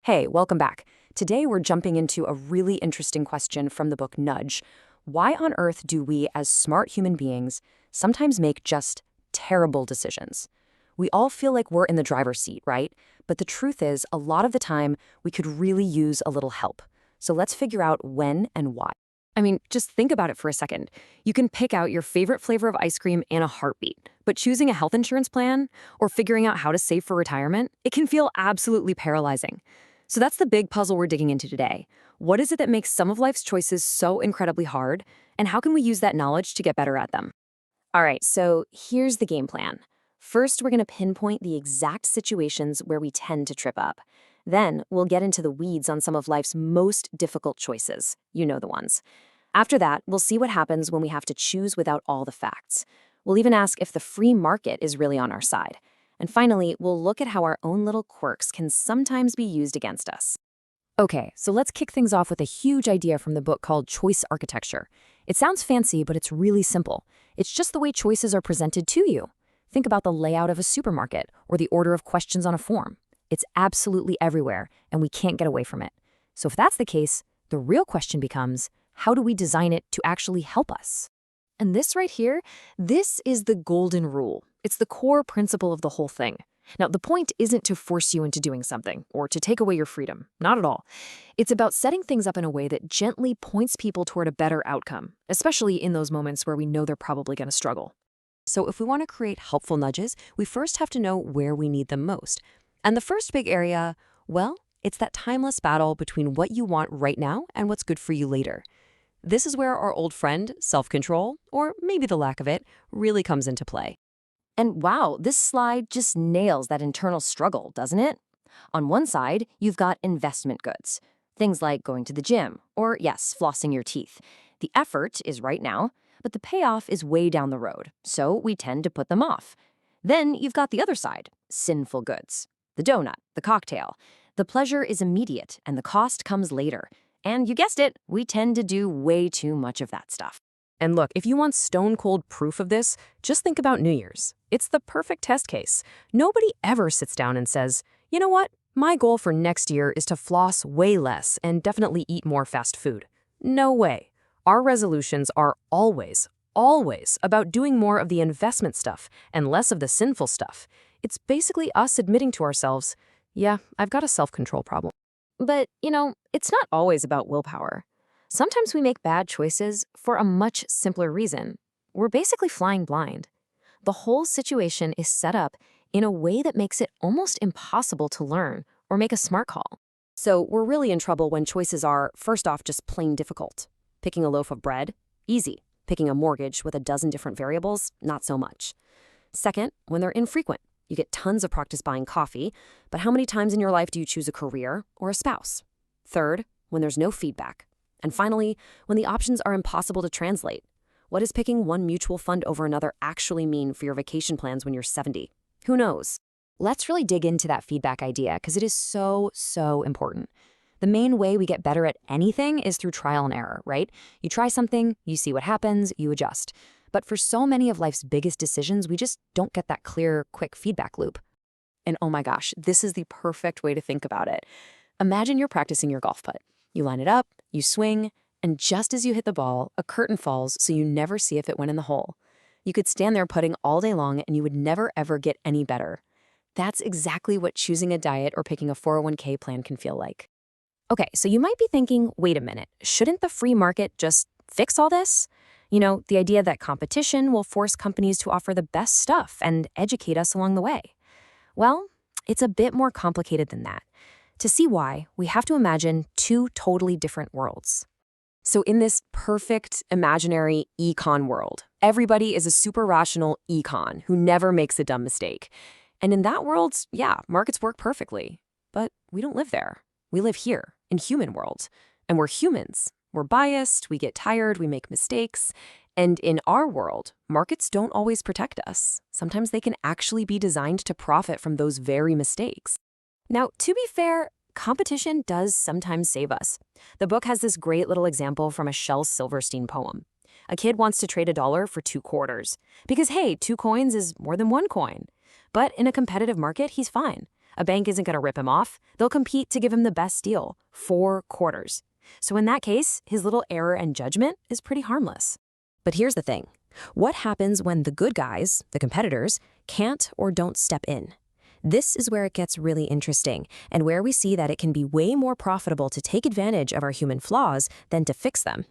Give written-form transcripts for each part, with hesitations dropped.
Hey, welcome back. Today we're jumping into a really interesting question from the book Nudge. Why on earth do we, as smart human beings, sometimes make just terrible decisions? We all feel like we're in the driver's seat, right? But the truth is, a lot of the time, we could really use a little help. So let's figure out when and why. I mean, just think about it for a second. You can pick out your favorite flavor of ice cream in a heartbeat, but choosing a health insurance plan or figuring out how to save for retirement, it can feel absolutely paralyzing. So that's the big puzzle we're digging into today. What is it that makes some of life's choices so incredibly hard, and how can we use that knowledge to get better at them? All right, so here's the game plan. First, we're going to pinpoint the exact situations where we tend to trip up. Then, we'll get into the weeds on some of life's most difficult choices. You know the ones. After that, we'll see what happens when we have to choose without all the facts. We'll even ask if the free market is really on our side. And finally, we'll look at how our own little quirks can sometimes be used against us. Okay, so let's kick things off with a huge idea from the book called Choice Architecture. It sounds fancy, but it's really simple. It's just the way choices are presented to you. Think about the layout of a supermarket or the order of questions on a form. It's absolutely everywhere, and we can't get away from it. So if that's the case, the real question becomes, how do we design it to actually help us? And this right here, this is the golden rule. It's the core principle of the whole thing. Now, the point isn't to force you into doing something or to take away your freedom. Not at all. It's about setting things up in a way that gently points people toward a better outcome, especially in those moments where we know they're probably going to struggle. So if we want to create helpful nudges, we first have to know where we need them most. And the first big area, well, it's that timeless battle between what you want right now and what's good for you later. This is where our old friend, self-control, or maybe the lack of it, really comes into play. And wow, this slide just nails that internal struggle, doesn't it? On one side, you've got investment goods. Things like going to the gym, or yes, flossing your teeth. The effort is right now, but the payoff is way down the road, so we tend to put them off. Then you've got the other side, sinful goods. The donut, the cocktail. The pleasure is immediate, and the cost comes later. And you guessed it, we tend to do way too much of that stuff. And look, if you want stone-cold proof of this, just think about New Year's. It's the perfect test case. Nobody ever sits down and says, you know what? My goal for next year is to floss way less and definitely eat more fast food. No way. Our resolutions are always about doing more of the investment stuff and less of the sinful stuff. It's basically us admitting to ourselves, yeah, I've got a self-control problem. But, it's not always about willpower. Sometimes we make bad choices for a much simpler reason. We're basically flying blind. The whole situation is set up in a way that makes it almost impossible to learn or make a smart call. So we're really in trouble when choices are, first off, just plain difficult. Picking a loaf of bread? Easy. Picking a mortgage with a dozen different variables? Not so much. Second, when they're infrequent. You get tons of practice buying coffee, but how many times in your life do you choose a career or a spouse? Third, when there's no feedback. And finally, when the options are impossible to translate. What does picking one mutual fund over another actually mean for your vacation plans when you're 70? Who knows? Let's really dig into that feedback idea because it is so important. The main way we get better at anything is through trial and error, right? You try something, you see what happens, you adjust. But for so many of life's biggest decisions, we just don't get that clear, quick feedback loop. And oh my gosh, this is the perfect way to think about it. Imagine you're practicing your golf putt. You line it up, you swing, and just as you hit the ball, a curtain falls so you never see if it went in the hole. You could stand there putting all day long and you would never ever get any better. That's exactly what choosing a diet or picking a 401k plan can feel like. Okay, so you might be thinking, wait a minute, shouldn't the free market just fix all this? The idea that competition will force companies to offer the best stuff and educate us along the way. Well, it's a bit more complicated than that. To see why, we have to imagine two totally different worlds. So in this perfect imaginary econ world, everybody is a super rational econ who never makes a dumb mistake. And in that world, yeah, markets work perfectly. But we don't live there. We live here, in human world. And we're humans. We're biased, we get tired, we make mistakes. And in our world, markets don't always protect us. Sometimes they can actually be designed to profit from those very mistakes. Now, to be fair, competition does sometimes save us. The book has this great little example from a Shel Silverstein poem. A kid wants to trade $1 for 2 quarters. Because hey, 2 coins is more than 1 coin. But in a competitive market, he's fine. A bank isn't going to rip him off. They'll compete to give him the best deal, 4 quarters. So in that case, his little error in judgment is pretty harmless. But here's the thing. What happens when the good guys, the competitors, can't or don't step in? This is where it gets really interesting, and where we see that it can be way more profitable to take advantage of our human flaws than to fix them.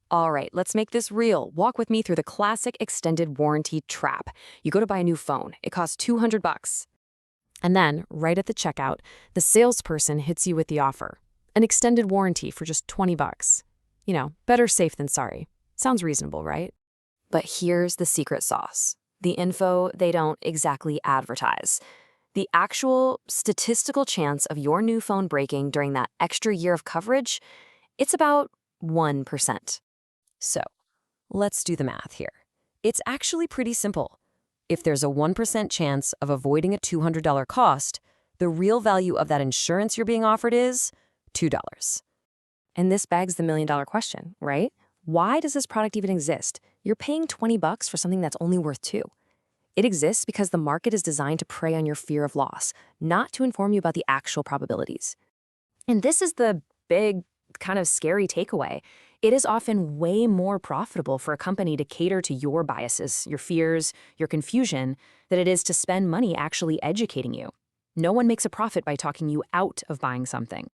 All right, let's make this real. Walk with me through the classic extended warranty trap. You go to buy a new phone. It costs $200. And then, right at the checkout, the salesperson hits you with the offer. An extended warranty for just $20. You know, better safe than sorry. Sounds reasonable, right? But here's the secret sauce. The info they don't exactly advertise. The actual statistical chance of your new phone breaking during that extra year of coverage, it's about 1%. So, let's do the math here. It's actually pretty simple. If there's a 1% chance of avoiding a $200 cost, the real value of that insurance you're being offered is $2. And this begs the million-dollar question, right? Why does this product even exist? You're paying $20 for something that's only worth $2. It exists because the market is designed to prey on your fear of loss, not to inform you about the actual probabilities. And this is the big, kind of scary takeaway. It is often way more profitable for a company to cater to your biases, your fears, your confusion, than it is to spend money actually educating you. No one makes a profit by talking you out of buying something.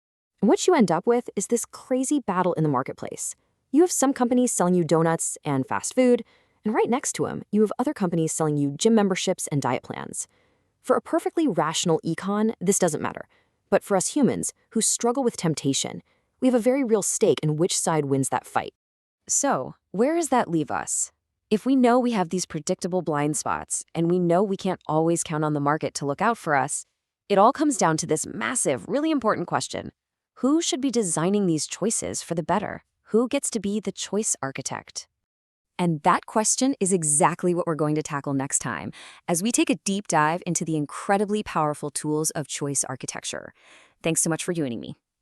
And what you end up with is this crazy battle in the marketplace. You have some companies selling you donuts and fast food, and right next to them, you have other companies selling you gym memberships and diet plans. For a perfectly rational econ, this doesn't matter. But for us humans, who struggle with temptation, we have a very real stake in which side wins that fight. So, where does that leave us? If we know we have these predictable blind spots, and we know we can't always count on the market to look out for us, it all comes down to this massive, really important question. Who should be designing these choices for the better? Who gets to be the choice architect? And that question is exactly what we're going to tackle next time, as we take a deep dive into the incredibly powerful tools of choice architecture. Thanks so much for joining me.